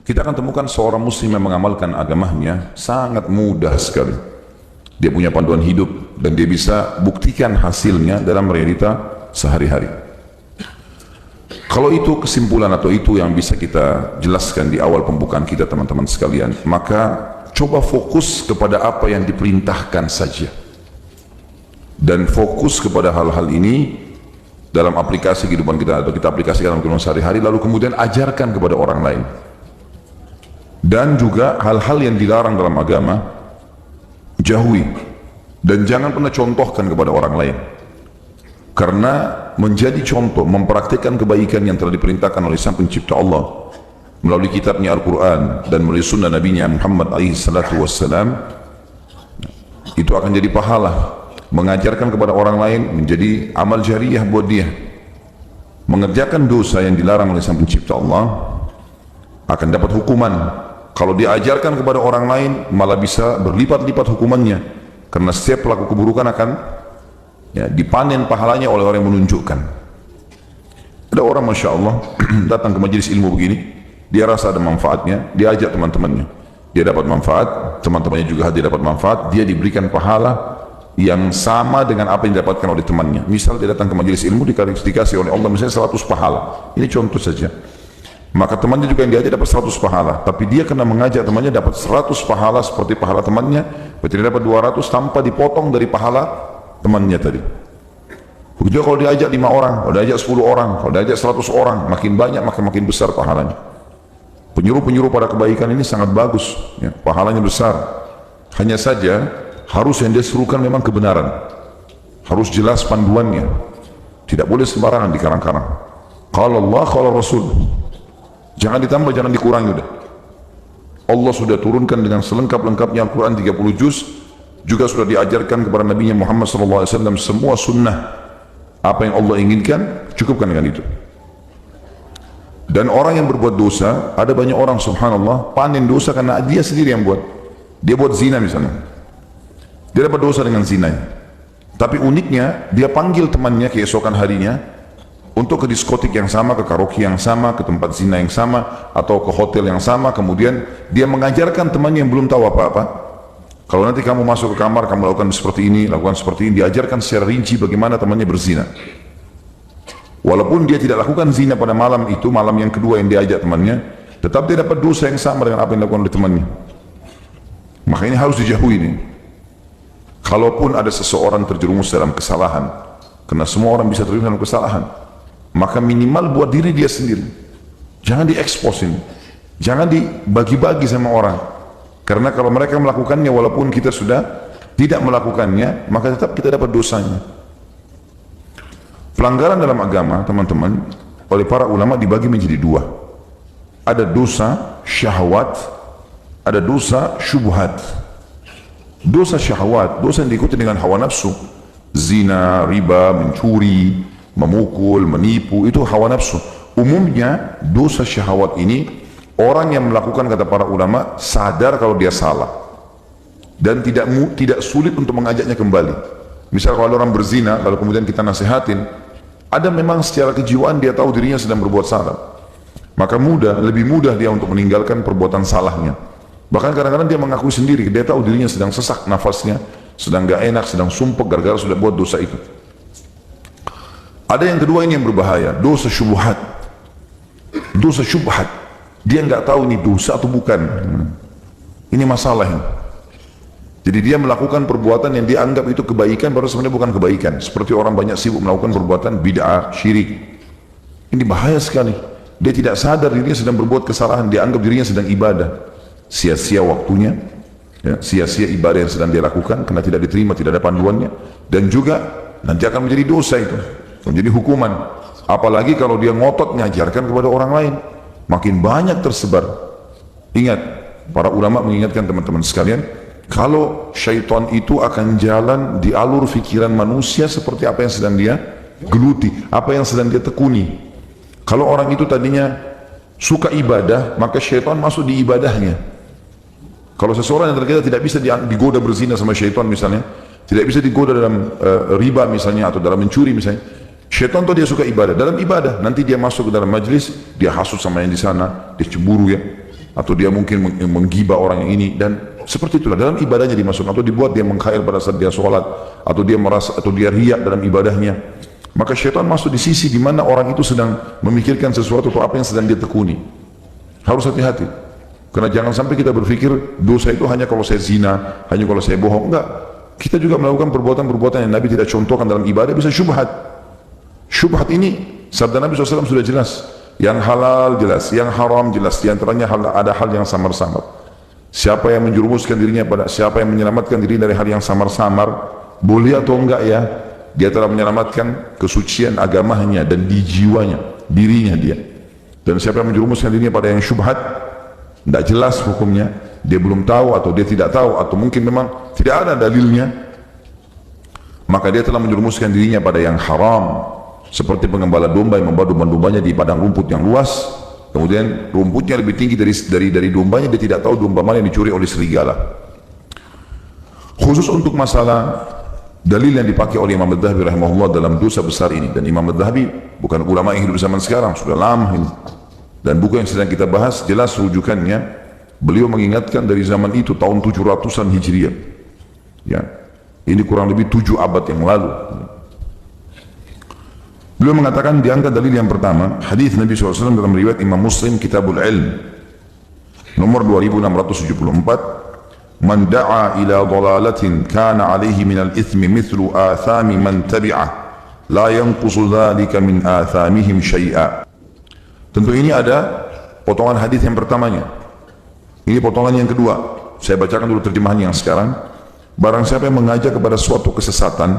kita akan temukan seorang muslim yang mengamalkan agamanya sangat mudah sekali. Dia punya panduan hidup dan dia bisa buktikan hasilnya dalam realita sehari-hari. Kalau itu kesimpulan atau itu yang bisa kita jelaskan di awal pembukaan kita teman-teman sekalian, maka coba fokus kepada apa yang diperintahkan saja. Dan fokus kepada hal-hal ini dalam aplikasi kehidupan kita atau kita aplikasikan dalam kehidupan sehari-hari, lalu kemudian ajarkan kepada orang lain. Dan juga hal-hal yang dilarang dalam agama, jauhi. Dan jangan pernah contohkan kepada orang lain. Karena menjadi contoh, mempraktikkan kebaikan yang telah diperintahkan oleh Sang Pencipta Allah melalui kitabnya Al-Quran dan melalui sunnah Nabi-Nya Muhammad SAW, itu akan jadi pahala. Mengajarkan kepada orang lain menjadi amal jariah buat dia. Mengerjakan dosa yang dilarang oleh Sang Pencipta Allah akan dapat hukuman. Kalau diajarkan kepada orang lain malah bisa berlipat-lipat hukumannya, karena setiap pelaku keburukan akan dipanen pahalanya oleh orang yang menunjukkan. Ada orang Masya Allah datang ke majelis ilmu begini, dia rasa ada manfaatnya, dia ajak teman-temannya, dia dapat manfaat, teman-temannya juga dia dapat manfaat, dia diberikan pahala yang sama dengan apa yang didapatkan oleh temannya. Misal dia datang ke majelis ilmu, dikasih oleh Allah misalnya 100 pahala, ini contoh saja. Maka temannya juga yang diajak dapat 100 pahala, tapi dia kena mengajak temannya dapat 100 pahala seperti pahala temannya, berarti dia dapat 200 tanpa dipotong dari pahala temannya tadi. Begitu kalau diajak 5 orang, kalau diajak 10 orang, kalau diajak 100 orang, makin banyak makin besar pahalanya. Penyuruh-penyuruh pada kebaikan ini sangat bagus, pahalanya besar. Hanya saja harus yang dia serukan memang kebenaran, harus jelas panduannya, tidak boleh sembarangan dikarang-karang. Qala Allah, qala Rasul. Jangan ditambah, jangan dikurangi udah. Allah sudah turunkan dengan selengkap-lengkapnya Al-Quran 30 juz, juga sudah diajarkan kepada Nabi Muhammad SAW semua sunnah. Apa yang Allah inginkan, cukupkan dengan itu. Dan orang yang berbuat dosa, ada banyak orang subhanallah panen dosa karena dia sendiri yang buat. Dia buat zina misalnya, dia dapat dosa dengan zina. Tapi uniknya, dia panggil temannya keesokan harinya untuk ke diskotik yang sama, ke karaoke yang sama, ke tempat zina yang sama, atau ke hotel yang sama. Kemudian dia mengajarkan temannya yang belum tahu apa-apa, kalau nanti kamu masuk ke kamar, kamu lakukan seperti ini, lakukan seperti ini. Diajarkan secara rinci bagaimana temannya berzina. Walaupun dia tidak lakukan zina pada malam itu, malam yang kedua yang diajak temannya, tetap dia dapat dosa yang sama dengan apa yang dilakukan oleh temannya. Maka ini harus dijauhi ini. Kalaupun ada seseorang terjerumus dalam kesalahan, karena semua orang bisa terjerumus dalam kesalahan, maka minimal buat diri dia sendiri. Jangan diekspos ini, jangan dibagi-bagi sama orang, karena kalau mereka melakukannya walaupun kita sudah tidak melakukannya, maka tetap kita dapat dosanya. Pelanggaran dalam agama teman-teman oleh para ulama dibagi menjadi dua. Ada dosa syahwat, ada dosa syubhat. Dosa syahwat, dosa yang diikuti dengan hawa nafsu, zina, riba, mencuri, memukul, menipu, itu hawa nafsu. Umumnya dosa syahwat ini orang yang melakukan, kata para ulama, sadar kalau dia salah dan tidak sulit untuk mengajaknya kembali. Misal kalau ada orang berzina lalu kemudian kita nasihatin, ada memang secara kejiwaan dia tahu dirinya sedang berbuat salah, maka lebih mudah dia untuk meninggalkan perbuatan salahnya. Bahkan kadang-kadang dia mengakui sendiri, dia tahu dirinya sedang sesak nafasnya, sedang gak enak, sedang sumpek gara-gara sudah buat dosa itu. Ada yang kedua ini yang berbahaya, dosa syubhat. Dosa syubhat, dia nggak tahu ini dosa atau bukan. Ini masalah ini. Jadi dia melakukan perbuatan yang dianggap itu kebaikan, padahal sebenarnya bukan kebaikan. Seperti orang banyak sibuk melakukan perbuatan bid'ah, syirik. Ini bahaya sekali. Dia tidak sadar dirinya sedang berbuat kesalahan, dia anggap dirinya sedang ibadah. Sia-sia waktunya, sia-sia ibadah yang sedang dia lakukan karena tidak diterima, tidak ada panduannya, dan juga nanti akan menjadi dosa itu, menjadi hukuman. Apalagi kalau dia ngotot mengajarkan kepada orang lain, makin banyak tersebar. Ingat, para ulama mengingatkan teman-teman sekalian, kalau syaitan itu akan jalan di alur fikiran manusia seperti apa yang sedang dia geluti, apa yang sedang dia tekuni. Kalau orang itu tadinya suka ibadah, maka syaitan masuk di ibadahnya. Kalau seseorang yang ternyata tidak bisa digoda berzina sama syaitan misalnya, tidak bisa digoda dalam riba misalnya, atau dalam mencuri misalnya, syaitan tuh dia suka ibadah. Dalam ibadah nanti dia masuk ke dalam majlis, dia hasut sama yang di sana, dia cemburu ya, atau dia mungkin menggibah orang yang ini, dan seperti itulah dalam ibadahnya dimasukkan, atau dibuat dia mengkhayal pada saat dia sholat, atau dia merasa, atau dia riak dalam ibadahnya. Maka syaitan masuk di sisi di mana orang itu sedang memikirkan sesuatu atau apa yang sedang dia tekuni. Harus hati-hati, karena jangan sampai kita berpikir dosa itu hanya kalau saya zina, hanya kalau saya bohong. Enggak, kita juga melakukan perbuatan-perbuatan yang Nabi tidak contohkan dalam ibadah, bisa syubhat. Syubhat ini sabda Nabi SAW sudah jelas, yang halal jelas, yang haram jelas, di antaranya ada hal yang samar-samar. Siapa yang menjerumuskan dirinya siapa yang menyelamatkan diri dari hal yang samar-samar, boleh atau enggak ya, dia telah menyelamatkan kesucian agamanya dan di jiwanya, dirinya dia. Dan siapa yang menjerumuskan dirinya pada yang syubhat, tidak jelas hukumnya, dia belum tahu atau dia tidak tahu, atau mungkin memang tidak ada dalilnya, maka dia telah menjerumuskan dirinya pada yang haram, seperti pengembala domba yang membawa domba-dombanya di padang rumput yang luas, kemudian rumputnya lebih tinggi dari dombanya, dia tidak tahu domba mana yang dicuri oleh serigala. Khusus untuk masalah dalil yang dipakai oleh Imam Adz-Dzahabi rahimahullah dalam dosa besar ini, dan Imam Adz-Dzahabi bukan ulama yang hidup zaman sekarang, sudah lama ini, dan buku yang sedang kita bahas jelas rujukannya, beliau mengingatkan dari zaman itu tahun 700-an Hijriah ya, ini kurang lebih 7 abad yang lalu. Beliau mengatakan, diangkat dalil yang pertama hadis Nabi SAW dalam riwayat Imam Muslim Kitabul Ilm nomor 2674, man da'a ila dhalalatin kana alaihi minal ithmi mithlu athami man tabi'ah la yanqusu dhalika min athamihim syai'a. Tentu ini ada potongan hadis yang pertamanya, ini potongan yang kedua. Saya bacakan dulu terjemahan yang sekarang. Barang siapa yang mengajak kepada suatu kesesatan,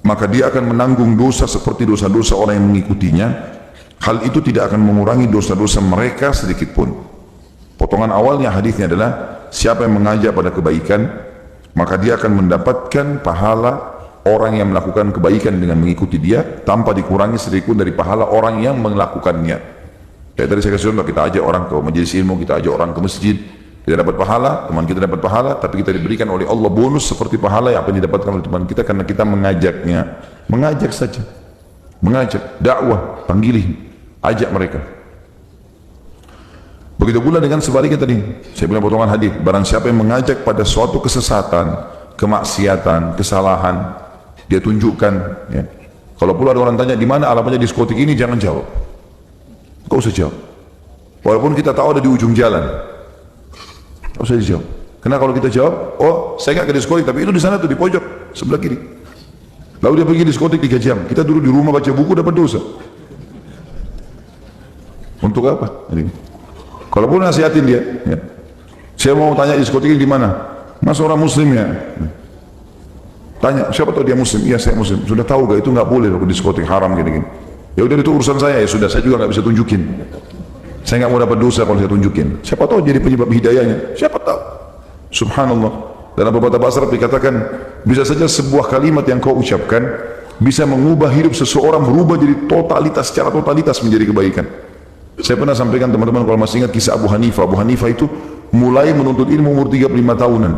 maka dia akan menanggung dosa seperti dosa-dosa orang yang mengikutinya. Hal itu tidak akan mengurangi dosa-dosa mereka sedikit pun. Potongan awalnya hadisnya adalah, siapa yang mengajak pada kebaikan, maka dia akan mendapatkan pahala orang yang melakukan kebaikan dengan mengikuti dia, tanpa dikurangi sedikit pun dari pahala orang yang melakukannya. Kayak tadi saya kasih contoh, kita ajak orang ke majelis ilmu, kita ajak orang ke masjid, kita dapat pahala, teman kita dapat pahala, tapi kita diberikan oleh Allah bonus seperti pahala yang didapatkan oleh teman kita karena kita mengajaknya. Mengajak saja, mengajak, dakwah, panggilin, ajak mereka. Begitu pula dengan sebaliknya tadi, saya bilang potongan hadis, barang siapa yang mengajak pada suatu kesesatan, kemaksiatan, kesalahan, dia tunjukkan ya. Kalau pula ada orang tanya di mana alamatnya diskotik ini, jangan jawab, gak usah jawab, walaupun kita tahu ada di ujung jalan, gak usah dijawab. Karena kalau kita jawab, oh saya nggak ke diskotik, tapi itu di sana tuh, di pojok sebelah kiri. Lalu dia pergi diskotik 3 jam, kita duduk di rumah baca buku dapat dosa. Untuk apa? Kalau pun nasihatin dia ya. Saya mau tanya diskotik di mana, mas orang muslim ya, tanya siapa tahu dia muslim, iya saya muslim, sudah tahu gak itu nggak boleh loh, diskotik haram gini-gini. Ya udah itu urusan saya, ya sudah, saya juga nggak bisa tunjukin, saya nggak mau dapat dosa kalau saya tunjukin. Siapa tahu jadi penyebab hidayahnya, siapa tahu. Subhanallah, dalam beberapa bahasa Arab dikatakan, bisa saja sebuah kalimat yang kau ucapkan bisa mengubah hidup seseorang, berubah jadi totalitas, secara totalitas menjadi kebaikan. Saya pernah sampaikan teman-teman, kalau masih ingat kisah Abu Hanifah. Abu Hanifah itu mulai menuntut ilmu umur 35 tahunan,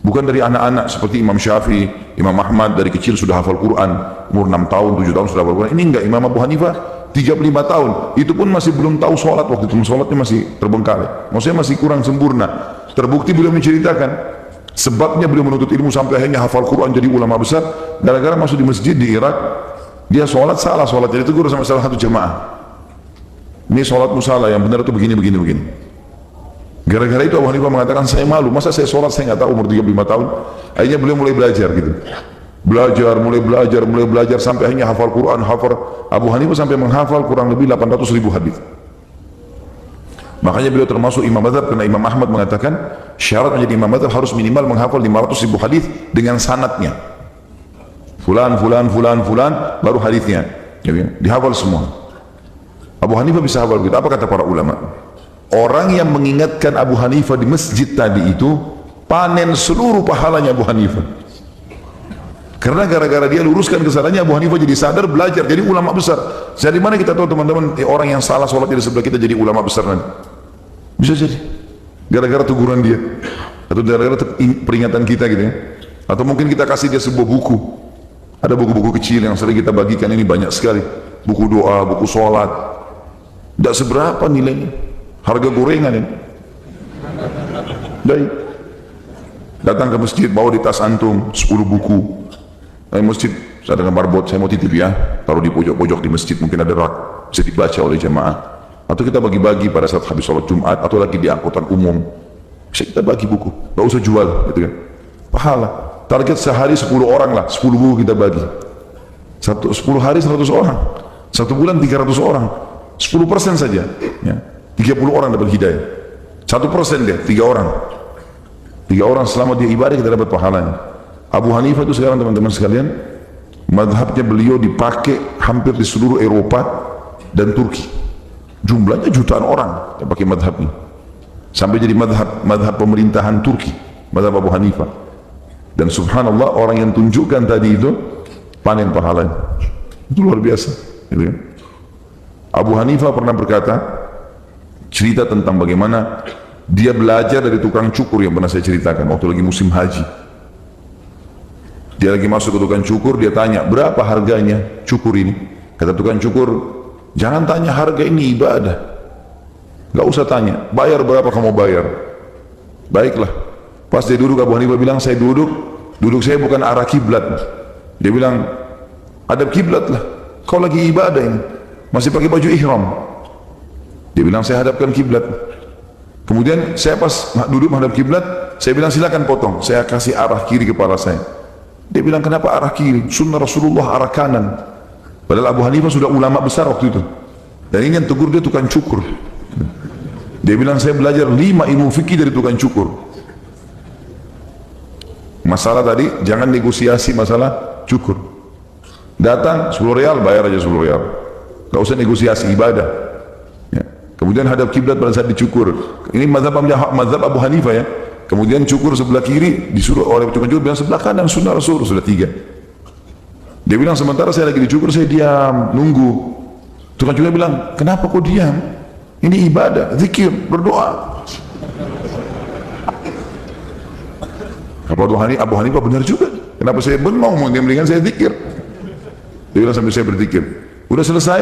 bukan dari anak-anak seperti Imam Syafi'i, Imam Ahmad dari kecil sudah hafal Quran, umur 6 tahun, 7 tahun sudah hafal Quran. Ini enggak, Imam Abu Hanifah 35 tahun, itu pun masih belum tahu sholat waktu itu, sholatnya masih terbengkalai, maksudnya masih kurang sempurna. Terbukti beliau menceritakan sebabnya beliau menuntut ilmu sampai akhirnya hafal Quran jadi ulama besar, gara-gara masuk di masjid di Irak, dia sholat salah, sholat jadi tegur sama salah satu jemaah, ini sholatmu salah, yang benar itu begini. Gara-gara itu Abu Hanifah mengatakan, saya malu, masa saya sholat saya nggak tahu umur 35 tahun. Akhirnya beliau mulai belajar gitu, mulai belajar sampai akhirnya hafal Quran. Abu Hanifah sampai menghafal kurang lebih 800.000 hadis. Makanya beliau termasuk imam mazhab, karena Imam Ahmad mengatakan syarat menjadi imam mazhab harus minimal menghafal 500.000 hadis dengan sanadnya, fulan baru hadisnya dihafal semua. Abu Hanifah bisa hafal begitu. Apa kata para ulama? Orang yang mengingatkan Abu Hanifah di masjid tadi itu panen seluruh pahalanya Abu Hanifah. Karena gara-gara dia luruskan kesalahannya, Abu Hanifah jadi sadar, belajar, jadi ulama besar. Dari mana kita tahu teman-teman, orang yang salah sholat di sebelah kita jadi ulama besar nanti? Bisa jadi gara-gara teguran dia, atau gara-gara peringatan kita gitu ya. Atau mungkin kita kasih dia sebuah buku. Ada buku-buku kecil yang sering kita bagikan, ini banyak sekali. Buku doa, buku sholat, tidak seberapa nilainya. harga gorengan ini. Dari datang ke masjid, bawa di tas antum 10 buku. Dari masjid, saya dengan barbot, saya mau titip ya, taruh di pojok-pojok di masjid, mungkin ada rak, bisa dibaca oleh jemaah. Atau kita bagi-bagi pada saat habis sholat Jumat, atau lagi di angkutan umum. Bisa kita bagi buku, gak usah jual, gitu kan. Pahala. Target sehari 10 orang lah, 10 buku kita bagi. 10 hari 100 orang. 1 bulan 300 orang. 10% saja. Ya. 30 orang dapat hidayah. 1% dia, 3 orang. 3 orang selama dia ibadah kita dapat pahalanya. Abu Hanifah itu sekarang teman-teman sekalian, madhabnya beliau dipakai hampir di seluruh Eropa dan Turki. Jumlahnya jutaan orang yang pakai madhabnya. Sampai jadi madhab pemerintahan Turki, madhab Abu Hanifah. Dan subhanallah, orang yang tunjukkan tadi itu panen pahalanya. Itu luar biasa. Gitu kan? Abu Hanifah pernah berkata, cerita tentang bagaimana dia belajar dari tukang cukur yang pernah saya ceritakan waktu lagi musim haji. Dia lagi masuk ke tukang cukur, dia tanya, berapa harganya cukur ini? Kata tukang cukur, jangan tanya harga, ini ibadah. Gak usah tanya, bayar berapa kamu bayar. Baiklah. Pas dia duduk, Abu Hanifah bilang, saya duduk saya bukan arah kiblat. Dia bilang, hadap kiblat lah, kau lagi ibadah ini, masih pakai baju ihram. Dia bilang, saya hadapkan kiblat. Kemudian saya pas duduk menghadap kiblat, saya bilang silakan potong, saya kasih arah kiri kepala saya. Dia bilang, kenapa arah kiri? Sunnah Rasulullah arah kanan. Padahal Abu Hanifah sudah ulama besar waktu itu. Dan ini yang tegur dia tukang cukur. Dia bilang, saya belajar 5 ilmu fikih dari tukang cukur. Masalah tadi, jangan negosiasi masalah cukur. Datang 10 rial, bayar aja 10 rial. Gak usah negosiasi, ibadah. Ya. Kemudian hadap kiblat pada saat dicukur. Ini mazhab Abu Hanifah ya. Kemudian cukur sebelah kiri, disuruh oleh tukang cukur, bilang sebelah kanan, sunnah Rasul, sudah 3. Dia bilang, sementara saya lagi dicukur, saya diam, nunggu. Tukang cukur bilang, kenapa kau diam? Ini ibadah, zikir, berdoa. Abu Hanifah benar juga. Kenapa saya bengong, dia mendingan saya zikir. Dia bilang, sambil saya berzikir. Udah selesai,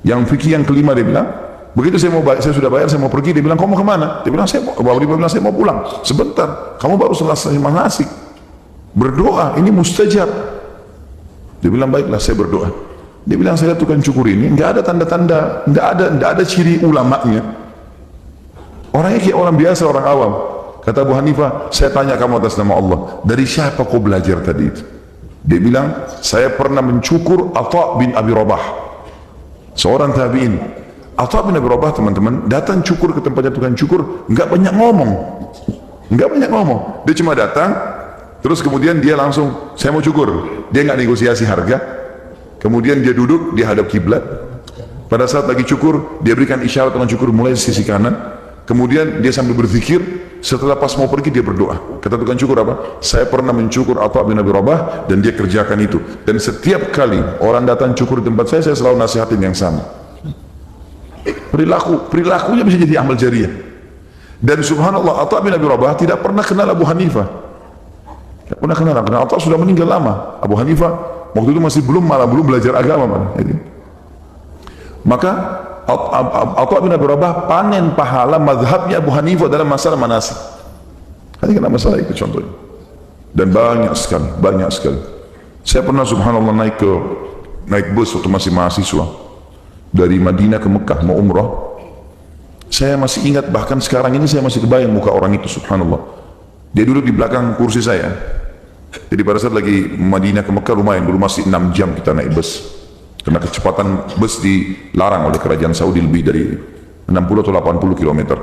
yang fikih yang kelima dia bilang, begitu saya sudah bayar, saya mau pergi, dia bilang, kamu mau kemana? Dia bilang, saya mau pulang. Sebentar, kamu baru selesai manasik. Berdoa, ini mustajab. Dia bilang, baiklah, saya berdoa. Dia bilang, saya tukang cukur ini, nggak ada tanda-tanda, nggak ada ciri ulamanya. Orangnya kayak orang biasa, orang awam. Kata Abu Hanifah, saya tanya kamu atas nama Allah, dari siapa kau belajar tadi itu? Dia bilang, saya pernah mencukur Atha bin Abi Rabah, seorang tabi'in. Atha bin Abi Rabah, teman-teman, datang cukur ke tempatnya tukang cukur, nggak banyak ngomong. Dia cuma datang, terus kemudian dia langsung, saya mau cukur. Dia nggak negosiasi harga. Kemudian dia duduk, dia hadap kiblat. Pada saat lagi cukur, dia berikan isyarat tukang cukur mulai sisi kanan. Kemudian dia sambil berzikir. Setelah pas mau pergi, dia berdoa. Kata tukang cukur apa? Saya pernah mencukur Atha bin Abi Rabah, dan dia kerjakan itu. Dan setiap kali orang datang cukur di tempat saya selalu nasihatin yang sama. Perilakunya bisa jadi amal jariah. Dan subhanallah, Atha bin Abi Rabah tidak pernah kenal Abu Hanifah. Tidak pernah kenal, karena Atha sudah meninggal lama. Abu Hanifah waktu itu masih belum belajar agama. Maka Atha bin Abi Rabah panen pahala mazhabnya Abu Hanifah dalam masalah manasik. Ini kena masalah itu contohnya. Dan banyak sekali. Saya pernah subhanallah naik bus waktu masih mahasiswa dari Madinah ke Mekah mau umrah. Saya masih ingat, bahkan sekarang ini saya masih kebayang muka orang itu, subhanallah. Dia duduk di belakang kursi saya. Jadi pada saat lagi Madinah ke Mekah lumayan, dulu masih 6 jam kita naik bus. Karena kecepatan bus dilarang oleh kerajaan Saudi lebih dari 60 atau 80 km.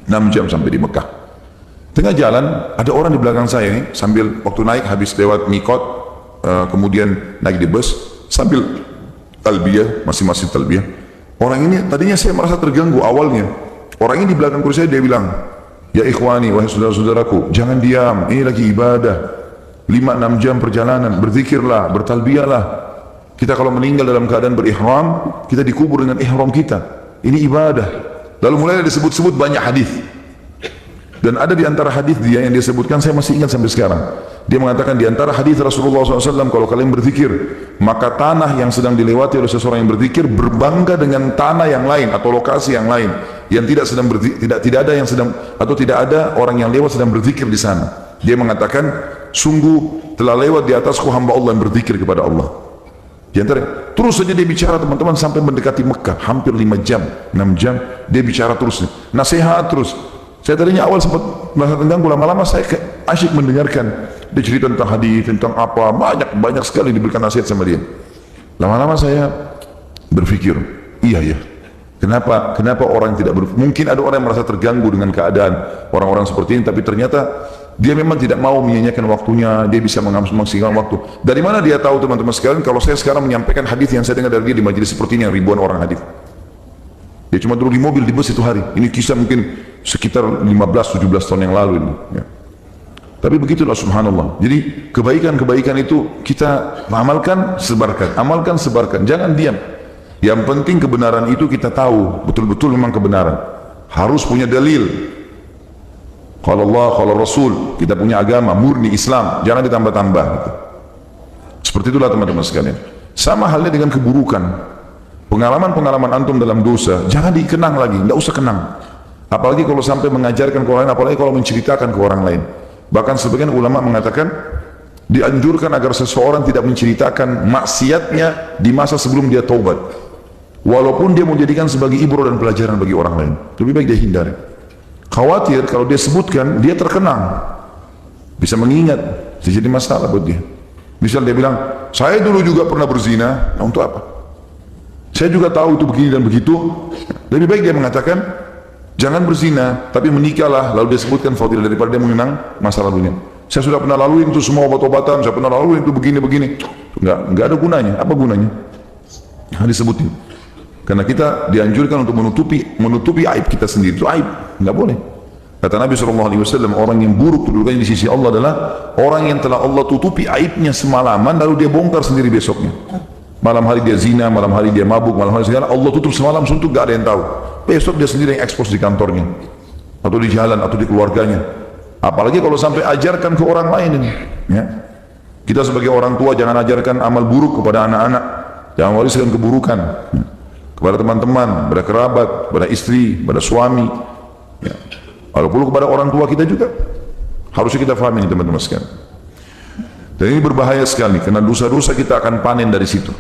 6 jam sampai di Mekah. Tengah jalan, ada orang di belakang saya ini, sambil waktu naik habis lewat mikot, kemudian naik di bus, sambil talbiyah, masing-masing talbiyah. Orang ini, tadinya saya merasa terganggu awalnya. Orang ini di belakang kursi saya, dia bilang, ya ikhwani, wahai saudara-saudaraku, jangan diam, ini lagi ibadah. 5-6 jam perjalanan, berzikirlah, bertalbiyahlah. Kita kalau meninggal dalam keadaan berihram, kita dikubur dengan ihram kita. Ini ibadah. Lalu mulai disebut-sebut banyak hadis. Dan ada di antara hadis dia yang dia sebutkan, saya masih ingat sampai sekarang. Dia mengatakan di antara hadis Rasulullah SAW, kalau kalian berzikir, maka tanah yang sedang dilewati oleh seseorang yang berzikir berbangga dengan tanah yang lain atau lokasi yang lain. yang tidak sedang tidak ada yang sedang, atau tidak ada orang yang lewat sedang berzikir di sana. Dia mengatakan, sungguh telah lewat di atasku hamba Allah yang berzikir kepada Allah. Di antara, terus saja dia bicara teman-teman sampai mendekati Mekah, hampir 5 jam, 6 jam dia bicara terus, nasihat terus. Saya tadinya awal sempat merasa terganggu, lama-lama saya asyik mendengarkan. Dia cerita tentang hadis, tentang apa, banyak sekali diberikan nasihat sama dia. Lama-lama saya berpikir, iya ya, kenapa orang tidak mungkin ada orang yang merasa terganggu dengan keadaan orang-orang seperti ini, tapi ternyata dia memang tidak mau menyanyikan waktunya, dia bisa memaksimalkan waktu. Dari mana dia tahu teman-teman sekalian kalau saya sekarang menyampaikan hadis yang saya dengar dari dia di majelis seperti ini yang ribuan orang hadis. Dia cuma duduk di mobil, di bus itu hari. Ini kisah mungkin sekitar 15-17 tahun yang lalu ini. Ya. Tapi begitulah subhanallah. Jadi kebaikan-kebaikan itu kita amalkan, sebarkan. Amalkan, sebarkan. Jangan diam. Yang penting kebenaran itu kita tahu. Betul-betul memang kebenaran. Harus punya dalil. Kalau Allah, kalau Rasul. Kita punya agama, murni Islam. Jangan ditambah-tambah. Seperti itulah teman-teman sekalian. Sama halnya dengan keburukan. Pengalaman-pengalaman antum dalam dosa jangan dikenang lagi, tidak usah kenang. Apalagi kalau sampai mengajarkan ke orang lain, apalagi kalau menceritakan ke orang lain. Bahkan sebagian ulama mengatakan dianjurkan agar seseorang tidak menceritakan maksiatnya di masa sebelum dia taubat, walaupun dia menjadikan sebagai ibrah dan pelajaran bagi orang lain. Lebih baik dia hindari. Khawatir kalau dia sebutkan, dia terkenang, bisa mengingat, jadi masalah buat dia. Misal dia bilang, saya dulu juga pernah berzina. Nah, untuk apa? Saya juga tahu itu begini dan begitu. Lebih baik dia mengatakan, jangan berzina, tapi menikahlah. Lalu dia sebutkan fadilah daripada dia mengenang masa lalunya. Saya sudah pernah laluin itu semua obat-obatan, saya pernah laluin itu begini-begini. Enggak ada gunanya. Apa gunanya? Nah, disebutin. Karena kita dianjurkan untuk menutupi aib kita sendiri. Itu aib, enggak boleh. Kata Nabi SAW, orang yang buruk kedudukannya di sisi Allah adalah orang yang telah Allah tutupi aibnya semalaman, lalu dia bongkar sendiri besoknya. Malam hari dia zina, malam hari dia mabuk, malam hari segala, Allah tutup semalam suntuk, gak ada yang tahu. Besok dia sendiri yang ekspos di kantornya, atau di jalan, atau di keluarganya. Apalagi kalau sampai ajarkan ke orang lain ini. Ya. Kita sebagai orang tua jangan ajarkan amal buruk kepada anak-anak, jangan wariskan keburukan kepada teman-teman, kepada kerabat, kepada istri, kepada suami. Ya. Walaupun kepada orang tua kita juga harusnya kita pahami teman-teman sekalian. Dan ini berbahaya sekali karena dosa-dosa kita akan panen dari situ.